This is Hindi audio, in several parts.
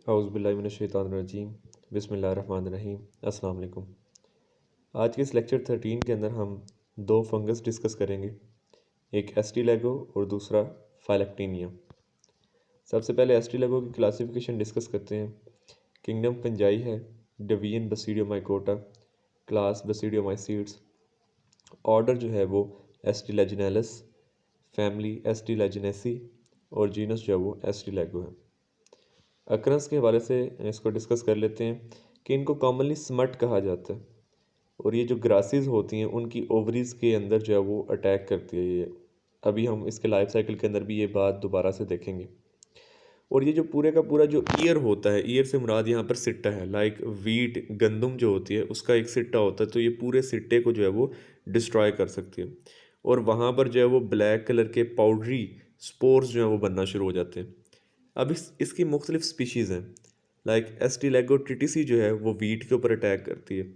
औज़ुबिल्लाहिमिनश्शैतानिर्रजीम बिस्मिल्लाहिर्रहमानिर्रहीम अस्सलाम वालेकुम। आज के इस लेक्चर 13 के अंदर हम दो फंगस डिस्कस करेंगे, एक एस्टीलैगो और दूसरा फाइलेक्टीनिया। सबसे पहले एस्टीलैगो की क्लासिफिकेशन डिस्कस करते हैं। किंगडम फंजाई है, डिवीजन बसीडियोमाइकोटा, क्लास बसीडियोमाइसीड्स, ऑर्डर जो है वो एस्टिलेजिनेलिस, फैमिली एस्टिलेजिनेसी और जीनस जो है वो एस्टीलैगो है। अक्रंस के हवाले से इसको डिस्कस कर लेते हैं कि इनको कॉमनली स्मट कहा जाता है और ये जो ग्रासेस होती हैं उनकी ओवरीज़ के अंदर जो है वो अटैक करती है। ये अभी हम इसके लाइफ साइकिल के अंदर भी ये बात दोबारा से देखेंगे। और ये जो पूरे का पूरा जो ईयर होता है, ईयर से मुराद यहाँ पर सिट्टा है, लाइक वीट गंदम जो होती है उसका एक सिट्टा होता है, तो ये पूरे सिट्टे को जो है वो डिस्ट्रॉय कर सकती है। और वहाँ पर जो है वो ब्लैक कलर के पाउडरी स्पोर्स जो हैं वो बनना शुरू हो जाते हैं। अब इसकी मुख्तलिफ स्पीशीज़ हैं, लाइक एस्टीलैगो ट्रिटिसी जो है वो वीट के ऊपर अटैक करती है,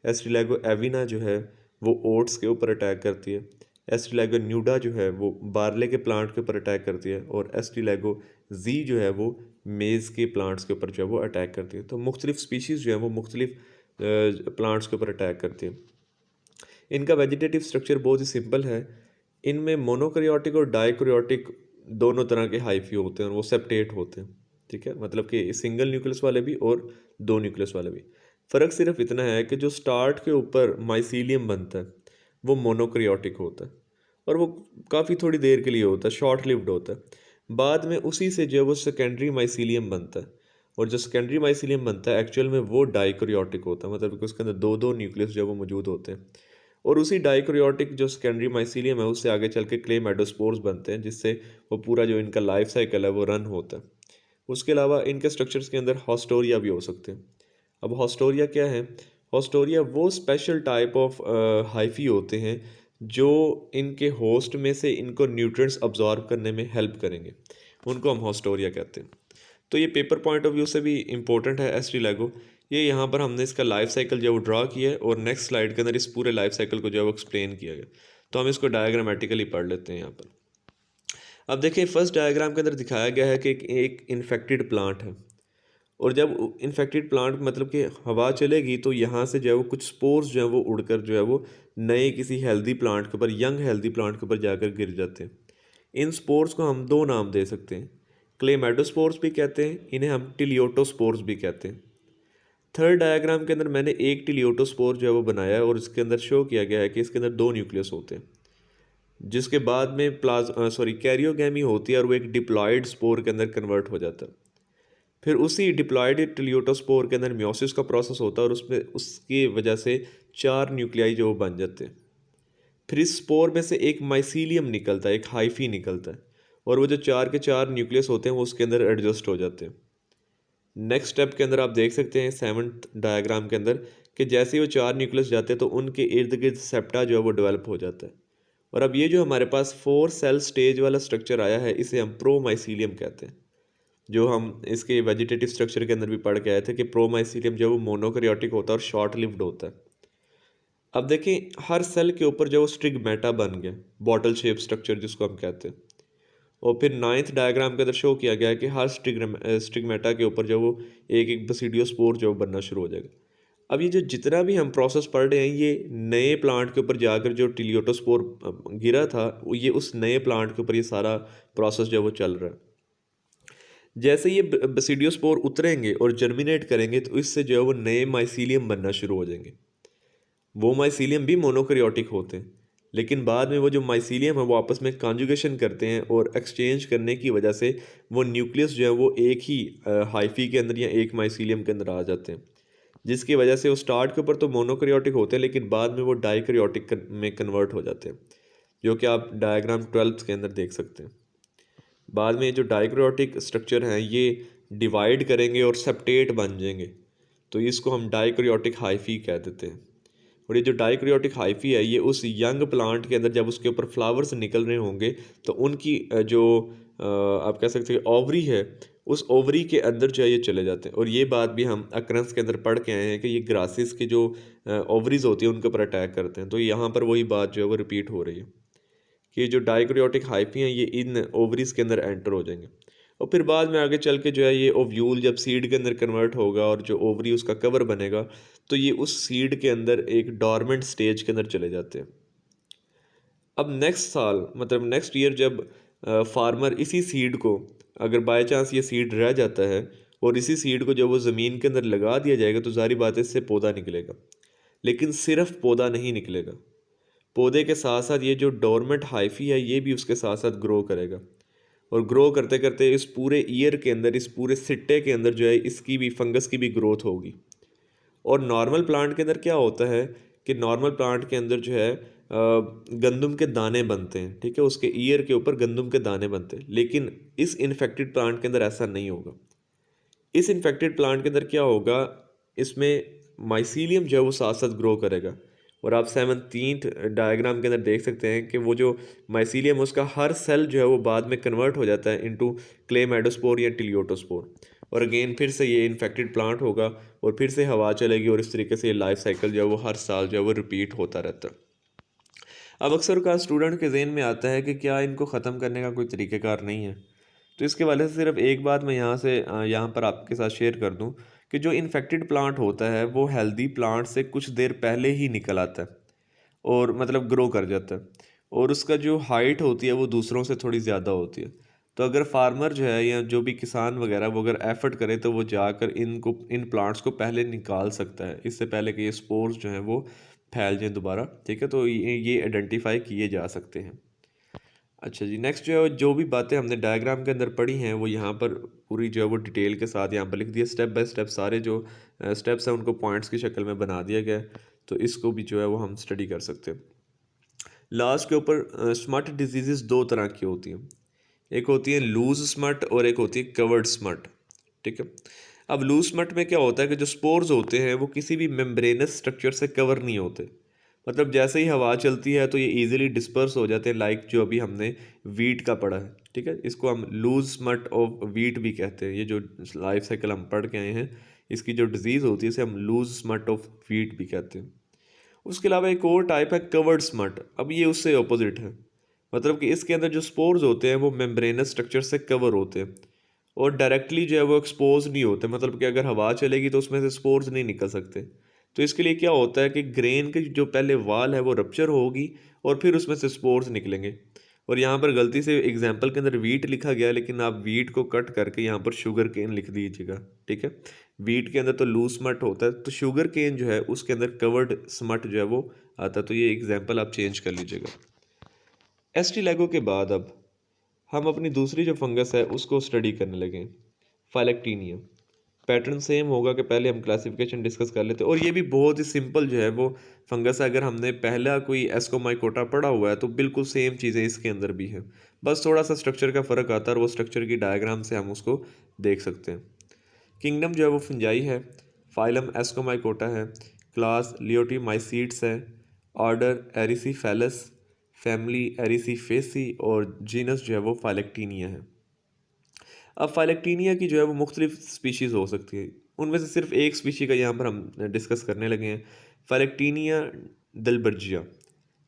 एस्टीलैगो एविना जो है वो ओट्स के ऊपर अटैक करती है, एस्टीलैगो न्यूडा जो है वो बारले के प्लांट के ऊपर अटैक करती है, और एस्टीलैगो जी जो है वो मेज़ के प्लांट्स के ऊपर जो है वो अटैक करती है। तो मुख्तलिफ स्पीशीज़ जो है वो मुख्तलिफ प्लांट्स के ऊपर अटैक करती है। इनका वेजिटेटिव स्ट्रक्चर बहुत ही सिंपल है। इनमें मोनोकैरियोटिक और डाइकैरियोटिक दोनों तरह के हाइफी होते हैं और वो सेप्टेट होते हैं, ठीक है, मतलब कि सिंगल न्यूक्लियस वाले भी और दो न्यूक्लियस वाले भी। फ़र्क सिर्फ इतना है कि जो स्टार्ट के ऊपर माइसीलियम बनता है वो मोनोकैरियोटिक होता है और वो काफ़ी थोड़ी देर के लिए होता है, शॉर्ट लिव्ड होता है। बाद में उसी से जो है वो सेकेंडरी माइसीलियम बनता है, और जो सेकेंडरी माइसीलियम बनता है एक्चुअल में वो डाइकैरियोटिक होता है, मतलब कि उसके अंदर दो दो न्यूक्लियस जो है वो मौजूद होते हैं। और उसी डाइकैरियोटिक जो सेकेंडरी माइसीलियम है उससे आगे चल के क्लेमाइडोस्पोर्स बनते हैं, जिससे वो पूरा जो इनका लाइफ साइकिल है वो रन होता है। उसके अलावा इनके स्ट्रक्चर्स के अंदर हॉस्टोरिया भी हो सकते हैं। अब हॉस्टोरिया क्या है? हॉस्टोरिया वो स्पेशल टाइप ऑफ हाइफी होते हैं जो इनके होस्ट में से इनको न्यूट्रिएंट्स अब्जॉर्ब करने में हेल्प करेंगे, उनको हम हॉस्टोरिया कहते हैं। तो ये पेपर पॉइंट ऑफ व्यू से भी इम्पोर्टेंट है एस्टीलैगो। ये यहाँ पर हमने इसका लाइफ साइकिल जो है वो ड्रा किया है और नेक्स्ट स्लाइड के अंदर इस पूरे लाइफ साइकिल को जो है वो एक्सप्लेन किया गया। तो हम इसको डायग्रामेटिकली पढ़ लेते हैं यहाँ पर। अब देखिए फर्स्ट डायग्राम के अंदर दिखाया गया है कि एक इन्फेक्टेड प्लांट है, और जब इन्फेक्टेड प्लांट मतलब कि हवा चलेगी तो यहाँ से जो है वो कुछ स्पोर्स जो है वो उड़कर जो है वो नए किसी हेल्दी प्लांट के ऊपर, यंग हेल्दी प्लांट के ऊपर जाकर गिर जाते हैं। इन स्पोर्स को हम दो नाम दे सकते हैं, क्लेमाइडोस्पोर्स भी कहते हैं, इन्हें हम टिलियोटोस्पोर्स भी कहते हैं। थर्ड डायग्राम के अंदर मैंने एक टिलियोटोस्पोर जो है वो बनाया है और इसके अंदर शो किया गया है कि इसके अंदर दो न्यूक्लियस होते हैं, जिसके बाद में कैरियोगैमी होती है और वो एक डिप्लॉयड स्पोर के अंदर कन्वर्ट हो जाता है। फिर उसी डिप्लॉयड टिलियोटोस्पोर के अंदर मियोसिस का प्रोसेस होता है और उसमें उसकी वजह से चार न्यूक्लियाई जो वो बन जाते हैं। फिर इस स्पोर में से एक माइसीलियम निकलता है, एक हाइफी निकलता है, और वो जो चार के चार न्यूक्लियस होते हैं वो उसके अंदर एडजस्ट हो जाते हैं। नेक्स्ट स्टेप के अंदर आप देख सकते हैं सेवन्थ डायग्राम के अंदर कि जैसे ही वो चार न्यूक्लियस जाते हैं तो उनके इर्द गिर्द सेप्टा जो है वो डेवलप हो जाता है। और अब ये जो हमारे पास 4 सेल स्टेज वाला स्ट्रक्चर आया है इसे हम प्रोमाइसीलियम कहते हैं, जो हम इसके वेजिटेटिव स्ट्रक्चर के अंदर भी पढ़ के आए थे कि प्रोमाइसीलियम जो वो मोनोकैरियोटिक होता है और शॉर्ट लिव्ड होता है। अब देखें हर सेल के ऊपर जो स्टिग्मेटा बन गया, बॉटल शेप स्ट्रक्चर जिसको हम कहते हैं। और फिर नाइन्थ डायग्राम के अंदर शो किया गया है कि हर स्टिग्मेटा के ऊपर जो वो एक एक बसीडियोस्पोर जो बनना शुरू हो जाएगा। अब ये जो जितना भी हम प्रोसेस पढ़ रहे हैं ये नए प्लांट के ऊपर जाकर जो टिलियोटोस्पोर गिरा था ये उस नए प्लांट के ऊपर ये सारा प्रोसेस जो है वो चल रहा है। जैसे ये बसीडियोस्पोर उतरेंगे और जर्मिनेट करेंगे तो इससे जो है वो नए माइसीलियम बनना शुरू हो जाएंगे। वो माइसीलियम भी मोनोकैरियोटिक होते हैं, लेकिन बाद में वो जो माइसीलियम है वो आपस में कॉन्जुगेशन करते हैं और एक्सचेंज करने की वजह से वो न्यूक्लियस जो है वो एक ही हाइफी के अंदर या एक माइसीलियम के अंदर आ जाते हैं, जिसकी वजह से वो स्टार्ट के ऊपर तो मोनोकैरियोटिक होते हैं लेकिन बाद में वो डाइकैरियोटिक में कन्वर्ट हो जाते हैं, जो कि आप डायग्राम 12 के अंदर देख सकते हैं। बाद में जो डाइकैरियोटिक स्ट्रक्चर हैं ये डिवाइड करेंगे और सेप्टेट बन जाएंगे, तो इसको हम डाइकैरियोटिक हाइफी कह देते हैं। और ये जो डाइकैरियोटिक हाइफी है ये उस यंग प्लांट के अंदर जब उसके ऊपर फ्लावर्स निकल रहे होंगे तो उनकी जो आप कह सकते हैं ओवरी है, उस ओवरी के अंदर जो है ये चले जाते हैं। और ये बात भी हम अक्रंस के अंदर पढ़ के आए हैं कि ये ग्रासेस की जो ओवरीज होती है उनके ऊपर अटैक करते हैं। तो यहाँ पर वही बात जो है वो रिपीट हो रही है कि जो डाइकैरियोटिक हाइफी हैं ये इन ओवरीज के अंदर एंटर हो जाएंगे। और फिर बाद में आगे चल के जो है ये ओव्यूल जब सीड के अंदर कन्वर्ट होगा और जो ओवरी उसका कवर बनेगा, तो ये उस सीड के अंदर एक डॉर्मेंट स्टेज के अंदर चले जाते हैं। अब नेक्स्ट साल मतलब नेक्स्ट ईयर जब फार्मर इसी सीड को, अगर बाय चांस ये सीड रह जाता है और इसी सीड को जब वो ज़मीन के अंदर लगा दिया जाएगा, तो ज़ाहिर बात है इससे पौधा निकलेगा। लेकिन सिर्फ पौधा नहीं निकलेगा, पौधे के साथ साथ ये जो डोरमेंट हाइफी है ये भी उसके साथ साथ ग्रो करेगा। और ग्रो करते करते इस पूरे ईयर के अंदर, इस पूरे सिट्टे के अंदर जो है इसकी भी, फंगस की भी ग्रोथ होगी। और नॉर्मल प्लांट के अंदर क्या होता है कि नॉर्मल प्लांट के अंदर जो है गंदम के दाने बनते हैं, ठीक है, उसके ईयर के ऊपर गंदम के दाने बनते हैं। लेकिन इस इन्फेक्टेड प्लांट के अंदर ऐसा नहीं होगा। इस इन्फेक्टेड प्लांट के अंदर क्या होगा, इसमें माइसीलियम जो है वो साथ साथ ग्रो करेगा। और आप 17th डायग्राम के अंदर देख सकते हैं कि वो जो माइसीलियम उसका हर सेल जो है वो बाद में कन्वर्ट हो जाता है इनटू क्लेमेडोस्पोर या टिलियोटोस्पोर। और अगेन फिर से ये इन्फेक्टेड प्लांट होगा और फिर से हवा चलेगी और इस तरीके से ये लाइफ साइकिल जो है वो हर साल जो है वो रिपीट होता रहता है। अब अक्सर का स्टूडेंट के जहन में आता है कि क्या इनको ख़त्म करने का कोई तरीक़ेकार नहीं है। तो इसके वाले से सिर्फ एक बात मैं यहाँ पर आपके साथ शेयर कर दूँ कि जो इन्फेक्टेड प्लांट होता है वो हेल्दी प्लांट से कुछ देर पहले ही निकल आता है और मतलब ग्रो कर जाता है। और उसका जो हाइट होती है वो दूसरों से थोड़ी ज़्यादा होती है। तो अगर फार्मर जो है या जो भी किसान वगैरह वो अगर एफर्ट करे तो वो जाकर इन प्लांट्स को पहले निकाल सकता है, इससे पहले कि ये स्पोर्स जो हैं वो फैल जाएँ दोबारा, ठीक है। तो ये आइडेंटिफाई किए जा सकते हैं। अच्छा जी, नेक्स्ट जो है जो भी बातें हमने डायग्राम के अंदर पढ़ी हैं वो यहाँ पर पूरी जो है वो डिटेल के साथ यहाँ पर लिख दिया, स्टेप बाय स्टेप सारे जो स्टेप्स हैं उनको पॉइंट्स की शक्ल में बना दिया गया है। तो इसको भी जो है वो हम स्टडी कर सकते हैं। लास्ट के ऊपर स्मट डिजीज़ दो तरह की होती हैं, एक होती है लूज स्मट और एक होती है कवर्ड स्मट, ठीक है। अब लूज स्मट में क्या होता है कि जो स्पोर्स होते हैं वो किसी भी मेम्ब्रेनस स्ट्रक्चर से कवर नहीं होते। मतलब जैसे ही हवा चलती है तो ये इजीली डिस्पर्स हो जाते हैं, लाइक जो अभी हमने वीट का पढ़ा है, ठीक है। इसको हम लूज स्मट ऑफ वीट भी कहते हैं। ये जो लाइफ साइकिल हम पढ़ के आए हैं, इसकी जो डिजीज़ होती है इसे हम लूज स्मट ऑफ वीट भी कहते हैं। उसके अलावा एक और टाइप है कवर्ड स्मट। अब ये उससे ऑपोजिट है, मतलब कि इसके अंदर जो स्पोर्स होते हैं वो मेम्ब्रेनस स्ट्रक्चर से कवर होते हैं और डायरेक्टली जो है वो एक्सपोज नहीं होते। मतलब कि अगर हवा चलेगी तो उसमें से स्पोर्स नहीं निकल सकते। तो इसके लिए क्या होता है कि ग्रेन की जो पहले वाल है वो रप्चर होगी और फिर उसमें से स्पोर्स निकलेंगे। और यहाँ पर गलती से एग्जाम्पल के अंदर वीट लिखा गया है, लेकिन आप वीट को कट करके यहाँ पर शुगर केन लिख दीजिएगा, ठीक है। वीट के अंदर तो लूज स्मट होता है, तो शुगर केन जो है उसके अंदर कवर्ड स्मट जो है वो आता है। तो ये एग्जाम्पल आप चेंज कर लीजिएगा। एस्टिलैगो के बाद अब हम अपनी दूसरी जो फंगस है उसको स्टडी करने लगे, फाइलेक्टीनिया। पैटर्न सेम होगा कि पहले हम क्लासिफिकेशन डिस्कस कर लेते हैं और ये भी बहुत ही सिंपल जो है वो फंगस है। अगर हमने पहला कोई एस्कोमाइकोटा पढ़ा हुआ है तो बिल्कुल सेम चीज़ें इसके अंदर भी हैं, बस थोड़ा सा स्ट्रक्चर का फ़र्क आता है और वो स्ट्रक्चर की डायग्राम से हम उसको देख सकते हैं। किंगडम जो है वो फंजाई है, फाइलम एस्कोमाइकोटा है, क्लास लियोटीमाइसीड्स है, ऑर्डर एरिसीफेलस, फैमिली एरिसीफेसी और जीनस जो है वो फाइलेक्टीनिया है। अब फाइलेक्टीनिया की जो है वो मुख्तलिफ स्पीशीज़ हो सकती है, उनमें से सिर्फ एक स्पीशी का यहाँ पर हम डिस्कस करने लगे हैं, फाइलेक्टीनिया दिलबर्जिया।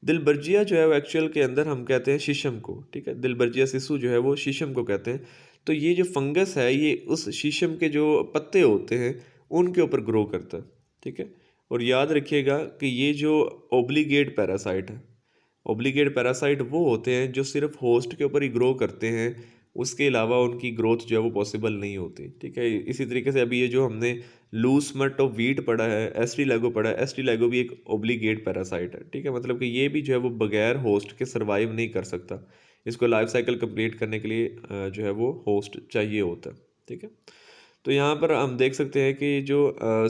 दिलबर्जिया जो है वो एक्चुअल के अंदर हम कहते हैं शीशम को, ठीक है। दिलबर्जिया सिसु जो है वो शीशम को कहते हैं। तो ये जो फंगस है ये उस शीशम के जो पत्ते होते हैं उनके ऊपर ग्रो करता है, ठीक है। और याद रखिएगा कि ये जो ओब्लिगेट पैरासाइट है, ओब्लिगेट पैरासाइट वो होते हैं जो सिर्फ होस्ट के ऊपर ही ग्रो करते हैं, उसके अलावा उनकी ग्रोथ जो है वो पॉसिबल नहीं होती, ठीक है। इसी तरीके से अभी ये जो हमने लूज स्मट ऑफ वीट पढ़ा है, एस्ट्रीलैगो पढ़ा है, एस्ट्रीलैगो भी एक ओब्लिगेट पैरासाइट है, ठीक है। मतलब कि ये भी जो है वो बगैर होस्ट के सर्वाइव नहीं कर सकता, इसको लाइफ साइकिल कंप्लीट करने के लिए जो है वो होस्ट चाहिए होता है, ठीक है। तो यहाँ पर हम देख सकते हैं कि जो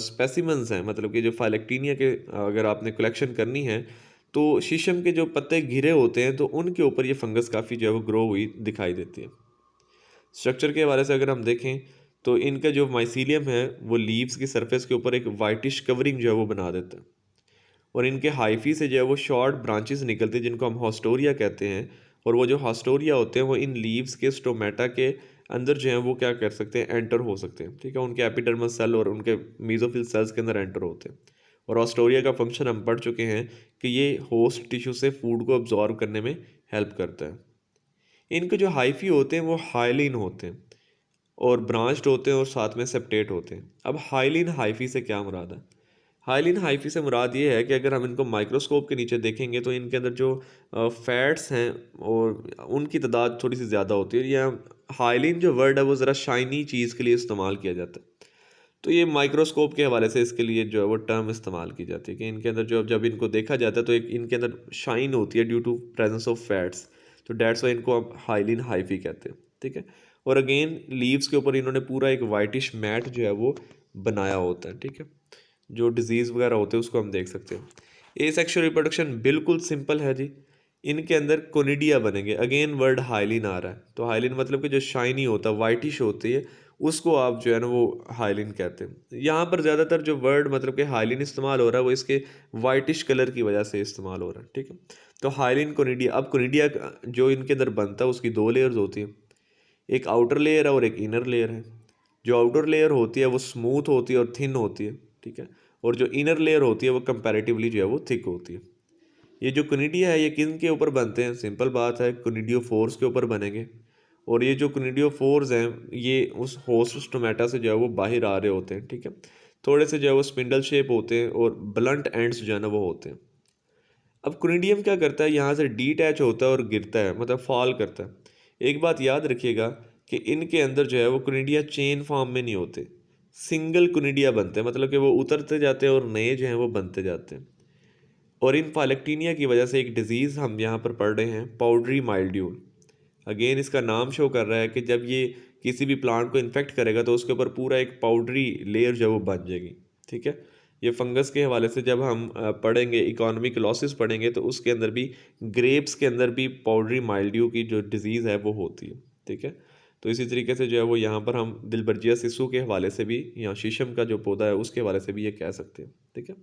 स्पेसिमन्स हैं, मतलब कि जो फाइलेक्टीनिया के अगर आपने कलेक्शन करनी है तो शीशम के जो पत्ते घिरे होते हैं तो उनके ऊपर ये फंगस काफ़ी जो है वो ग्रो हुई दिखाई देती है। स्ट्रक्चर के हवाले से अगर हम देखें तो इनका जो माइसीलियम है वो लीव्स की सरफेस के ऊपर एक वाइटिश कवरिंग जो है वो बना देता है और इनके हाइफी से जो है वो शॉर्ट ब्रांचेस निकलती हैं जिनको हम हॉस्टोरिया कहते हैं। और वो जो हॉस्टोरिया होते हैं वो इन लीव्स के स्टोमेटा के अंदर जो है वो क्या कर सकते हैं, एंटर हो सकते हैं, ठीक है। उनके एपिडर्मल सेल और उनके मीजोफिल सेल्स के अंदर एंटर होते हैं। और ऑस्टोरिया का फंक्शन हम पढ़ चुके हैं कि ये होस्ट टिश्यू से फूड को अब्जॉर्व करने में हेल्प करता है। इनके जो हाइफी होते हैं वो हाइलिन होते हैं। और ब्रांच्ड होते हैं और साथ में सेप्टेट होते हैं। अब हाइलिन हाइफी से क्या मुराद है? हाइलिन हाइफी से मुराद ये है कि अगर हम इनको माइक्रोस्कोप के नीचे देखेंगे तो इनके अंदर जो फैट्स हैं और उनकी तादाद थोड़ी सी ज़्यादा होती है। या हाइलिन जो वर्ड है वो ज़रा शाइनी चीज़ के लिए इस्तेमाल किया जाता है, तो ये माइक्रोस्कोप के हवाले से इसके लिए जो है वो टर्म इस्तेमाल की जाती है कि इनके अंदर जो जब इनको देखा जाता है तो एक इनके अंदर शाइन होती है due to presence of fats, तो डेट्स वाई इनको अब हाइलिन हाइफी कहते हैं। ठीक है, और अगेन लीव्स के ऊपर इन्होंने पूरा एक वाइटिश मैट जो है वो बनाया होता है। ठीक है, जो डिजीज़ वगैरह होते हैं उसको हम देख सकते हैं। ए सेक्शुअल रिप्रोडक्शन बिल्कुल सिंपल है जी। इनके अंदर कोनिडिया बनेंगे। अगेन वर्ड हाइलिन आ रहा है, तो हाइलिन मतलब कि जो शाइनी होता है, वाइटिश होती है, उसको आप जो है ना वो हाइलिन कहते हैं। यहाँ पर ज़्यादातर जो वर्ड मतलब कि हाइलिन इस्तेमाल हो रहा है वो इसके वाइटिश कलर की वजह से इस्तेमाल हो रहा है। ठीक है, तो हाइलिन कोनिडिया। अब कोनिडिया जो इनके अंदर बनता है उसकी दो लेयर्स होती हैं, एक आउटर लेयर है और एक इनर लेयर है। जो आउटर लेयर होती है वो स्मूथ होती है और थिन होती है। ठीक है, और जो इनर लेयर होती है वो कंपैरेटिवली जो है वो थिक होती है। ये जो कोनिडिया है ये किन के ऊपर बनते हैं? सिंपल बात है, कोनिडियोफोर्स के ऊपर बनेंगे। और ये जो कोनिडियोफोर्स हैं ये उस होस्ट स्टोमेटा से जो है वो बाहर आ रहे होते हैं। ठीक है, थोड़े से जो है वो स्पिंडल शेप होते हैं और ब्लंट एंड्स जो है ना वो होते हैं। अब कोनिडियम क्या करता है, यहाँ से डीटैच होता है और गिरता है, मतलब फॉल करता है। एक बात याद रखिएगा कि इनके अंदर जो है वो कोनिडिया चेन फॉर्म में नहीं होते, सिंगल कोनिडिया बनते हैं, मतलब कि वो उतरते जाते हैं और नए जो हैं वो बनते जाते हैं। और इन फाइलेक्टीनिया की वजह से एक डिजीज़ हम यहाँ पर पढ़ रहे हैं, पाउडरी माइल्ड्यूल। अगेन इसका नाम शो कर रहा है कि जब ये किसी भी प्लांट को इन्फेक्ट करेगा तो उसके ऊपर पूरा एक पाउडरी लेयर जो है वो बन जाएगी। ठीक है, ये फंगस के हवाले से जब हम पढ़ेंगे, इकोनॉमिक लॉसेस पढ़ेंगे, तो उसके अंदर भी ग्रेप्स के अंदर भी पाउडरी माइल्ड्यू की जो डिज़ीज़ है वो होती है। ठीक है, तो इसी तरीके से जो है वो यहाँ पर हम दिलबर्जिया सिसु के हवाले से भी, या शीशम का जो पौधा है उसके हवाले से भी ये कह सकते हैं। ठीक है,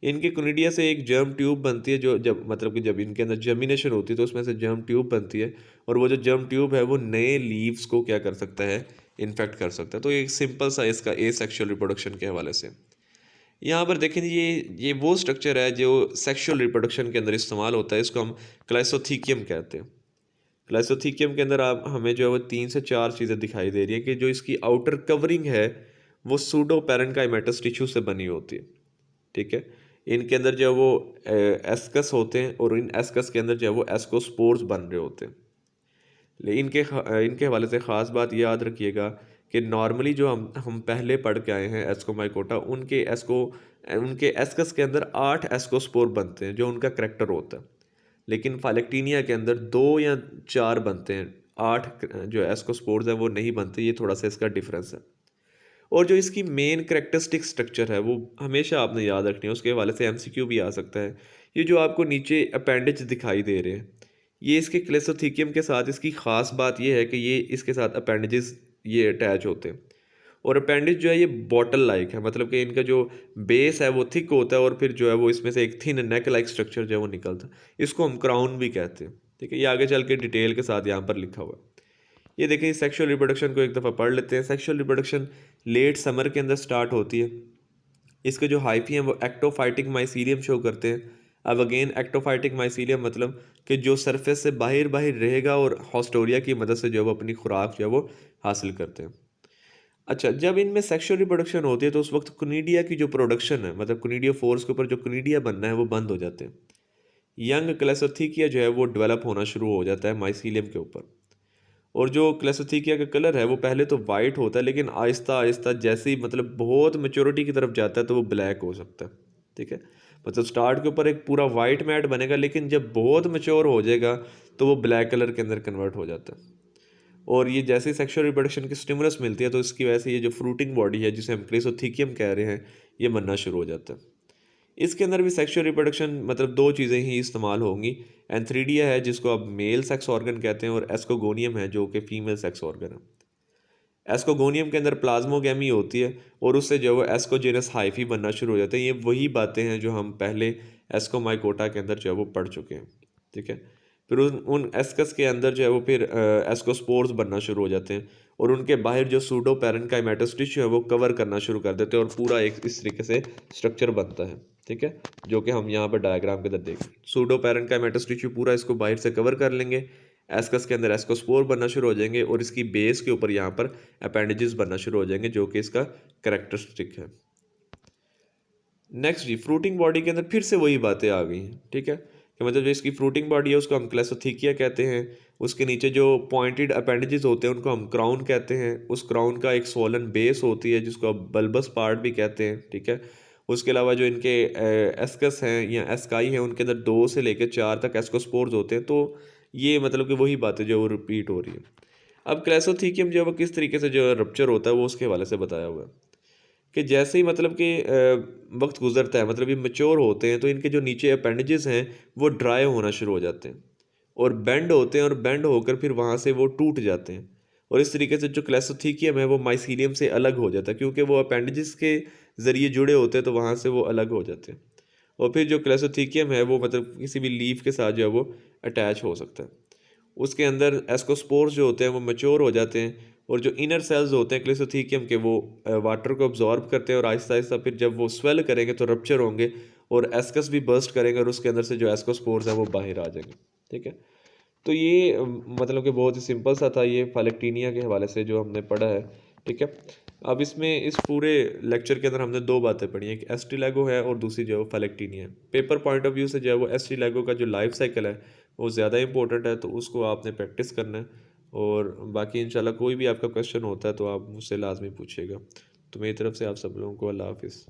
इनके कोनिडिया से एक जर्म ट्यूब बनती है, जो जब मतलब कि जब इनके अंदर जर्मिनेशन होती है तो उसमें से जर्म ट्यूब बनती है, और वो जो जर्म ट्यूब है वो नए लीव्स को क्या कर सकता है, इन्फेक्ट कर सकता है। तो एक सिंपल सा इसका ए सेक्शुअल रिप्रोडक्शन के हवाले से यहाँ पर देखें, ये वो स्ट्रक्चर है जो सेक्शुअल रिप्रोडक्शन के अंदर इस्तेमाल होता है। इसको हम क्लाइसोथीकियम कहते हैं। क्लाइसोथीकियम के अंदर आप हमें जो है वो 3 से 4 चीज़ें दिखाई दे रही हैं कि जो इसकी आउटर कवरिंग है वो सूडो पैरेन्काइमेटस टिश्यू से बनी होती है। ठीक है, इनके अंदर जो है वो एस्कस होते हैं और इन एस्कस के अंदर जो है वो एस्कोस्पोर्स बन रहे होते हैं। लेकिन इनके हवाले से ख़ास बात ये याद रखिएगा कि नॉर्मली जो हम पहले पढ़ के आए हैं एस्कोमाइकोटा, उनके एस्कस के अंदर 8 एस्कोस्पोर बनते हैं जो उनका करेक्टर होता है। लेकिन फाइलेक्टीनिया के अंदर 2 या 4 बनते हैं, 8 जो एस्कोस्पोर्स हैं वो नहीं बनते। ये थोड़ा सा इसका डिफरेंस है। और जो इसकी मेन करेक्टरिस्टिक स्ट्रक्चर है वो हमेशा आपने याद रखनी है, उसके हवाले से एमसीक्यू भी आ सकता है। ये जो आपको नीचे अपेंडिज दिखाई दे रहे हैं, ये इसके क्लेसोथीकियम के साथ इसकी ख़ास बात ये है कि ये इसके साथ अपेंडिजेस ये अटैच होते हैं। और अपेंडिज जो है ये बॉटल लाइक है, मतलब कि इनका जो बेस है वो थिक होता है और फिर जो है वो इसमें से एक थिन नेक लाइक स्ट्रक्चर जो है वो निकलता है। इसको हम क्राउन भी कहते हैं। ठीक है, ये आगे चल के डिटेल के साथ यहाँ पर लिखा हुआ है। ये देखिए, सेक्सुअल रिप्रोडक्शन को एक दफ़ा पढ़ लेते हैं। सेक्सुअल रिप्रोडक्शन लेट समर के अंदर स्टार्ट होती है। इसके जो हाइफी हैं वो एक्टोफाइटिक माइसीलियम शो करते हैं। अब अगेन एक्टोफाइटिक माइसीलियम मतलब कि जो सरफेस से बाहर बाहर रहेगा और हॉस्टोरिया की मदद से जो है वो अपनी खुराक जो है वो हासिल करते हैं। अच्छा, जब इनमें सेक्सुअल रिप्रोडक्शन होती है तो उस वक्त कुनीडिया की जो प्रोडक्शन है, मतलब कुनीडिया फोर्स के ऊपर जो कुनीडिया बनना है वो बंद हो जाते हैं। यंग क्लेसोथीकिया जो है वो डेवलप होना शुरू हो जाता है माइसीलियम के ऊपर। और जो क्लेसोथीकिया का कलर है वो पहले तो वाइट होता है, लेकिन आहिस्ता आहिस्ता जैसे ही मतलब बहुत मेच्योरिटी की तरफ जाता है तो वो ब्लैक हो सकता है। ठीक है, मतलब स्टार्ट के ऊपर एक पूरा वाइट मैट बनेगा, लेकिन जब बहुत मेच्योर हो जाएगा तो वो ब्लैक कलर के अंदर कन्वर्ट हो जाता है। और ये जैसे सेक्सुअल रिप्रोडक्शन की स्टिमुलस मिलती है तो इसकी वजह से ये जो फ्रूटिंग बॉडी है जिसे हम क्लेसोथीकियम कह रहे हैं ये बनना शुरू हो जाता है। इसके अंदर भी सेक्सुअल रिप्रोडक्शन मतलब दो चीज़ें ही इस्तेमाल होंगी। एंथ्रीडिया है जिसको आप मेल सेक्स ऑर्गन कहते हैं, और एस्कोगोनियम है जो कि फीमेल सेक्स ऑर्गन है। एस्कोगोनियम के अंदर प्लाज्मोगेमी होती है और उससे जो है वो एस्कोजेनस हाइफी बनना शुरू हो जाते हैं। ये वही बातें हैं जो हम पहले एस्कोमाइकोटा के अंदर जो है वो पढ़ चुके हैं। ठीक है, फिर उन एस्कस के अंदर जो है वो फिर एस्कोस्पोर्स बनना शुरू हो जाते हैं और उनके बाहर जो सूडो पैरेन्काइमेटस टिश्यू है वो कवर करना शुरू कर देते हैं और पूरा एक इस तरीके से स्ट्रक्चर बनता है। ठीक है, जो कि हम यहाँ पर डायग्राम के अंदर देखें, सूडो पैरेन्काइमेटस टिश्यू पूरा इसको बाहर से कवर कर लेंगे। एस्कस के अंदर एस्कोस्पोर बनना शुरू हो जाएंगे और इसकी बेस के ऊपर यहाँ पर अपेंडेजेस बनना शुरू हो जाएंगे, जो कि इसका करेक्टरिस्टिक है। नेक्स्ट जी, फ्रूटिंग बॉडी के अंदर फिर से वही बातें आ गई हैं, ठीक है, कि मतलब जो इसकी फ्रूटिंग बॉडी है उसको हम क्लेसोथीकिया कहते हैं। उसके नीचे जो पॉइंटेड अपेंडेजेस होते हैं उनको हम क्राउन कहते हैं। उस क्राउन का एक सोलन बेस होती है जिसको आप बल्बस पार्ट भी कहते हैं, ठीक है। उसके अलावा जो इनके एस्कस हैं या एस्काई हैं उनके अंदर 2 से लेकर 4 तक एस्कोस्पोर्स होते हैं। तो ये मतलब कि वही बातें जो वो रिपीट हो रही है। अब क्लेसोथीकियम जो है वो किस तरीके से जो रप्चर होता है वो उसके हवाले से बताया हुआ है कि जैसे ही मतलब कि वक्त गुजरता है, मतलब ये मैच्योर होते हैं, तो इनके जो नीचे अपेंडेजेस हैं वो ड्राई होना शुरू हो जाते हैं और बेंड होते हैं, और बेंड होकर फिर वहाँ से वो टूट जाते हैं। और इस तरीके से जो क्लेसोथीकियम है वो माइसीलियम से अलग हो जाता है, क्योंकि वो अपेंडेजेस के ज़रिए जुड़े होते हैं, तो वहाँ से वो अलग हो जाते हैं। और फिर जो क्लेसोथीकियम है वो मतलब किसी भी लीफ के साथ जो है वो अटैच हो सकता है। उसके अंदर एस्कोस्पोर्स जो होते हैं वो मैच्योर हो जाते हैं, और जो इनर सेल्स होते हैं क्लिसोथीकियम के वो वाटर को अब्जॉर्ब करते हैं, और आहिस्ता आहिस्ता फिर जब वो स्वेल करेंगे तो रप्चर होंगे और एस्कस भी बर्स्ट करेंगे, और उसके अंदर से जो एस्कोस्पोर्स हैं वो बाहर आ जाएंगे, ठीक है। तो ये मतलब कि बहुत ही सिंपल सा था ये फाइलेक्टीनिया के हवाले से जो हमने पढ़ा है, ठीक है। अब इसमें इस पूरे लेक्चर के अंदर हमने 2 बातें पढ़ी हैं, एक एस्टिलैगो है और दूसरी जो है वो फाइलेक्टीनिया है। पेपर पॉइंट ऑफ व्यू से जो है वो एस्टिलैगो का जो लाइफ साइकिल है वो ज़्यादा इंपॉर्टेंट है, तो उसको आपने प्रैक्टिस करना है। और बाकी इंशाल्लाह कोई भी आपका क्वेश्चन होता है तो आप मुझसे लाजमी पूछिएगा। तो मेरी तरफ से आप सब लोगों को अल्लाह हाफिज़।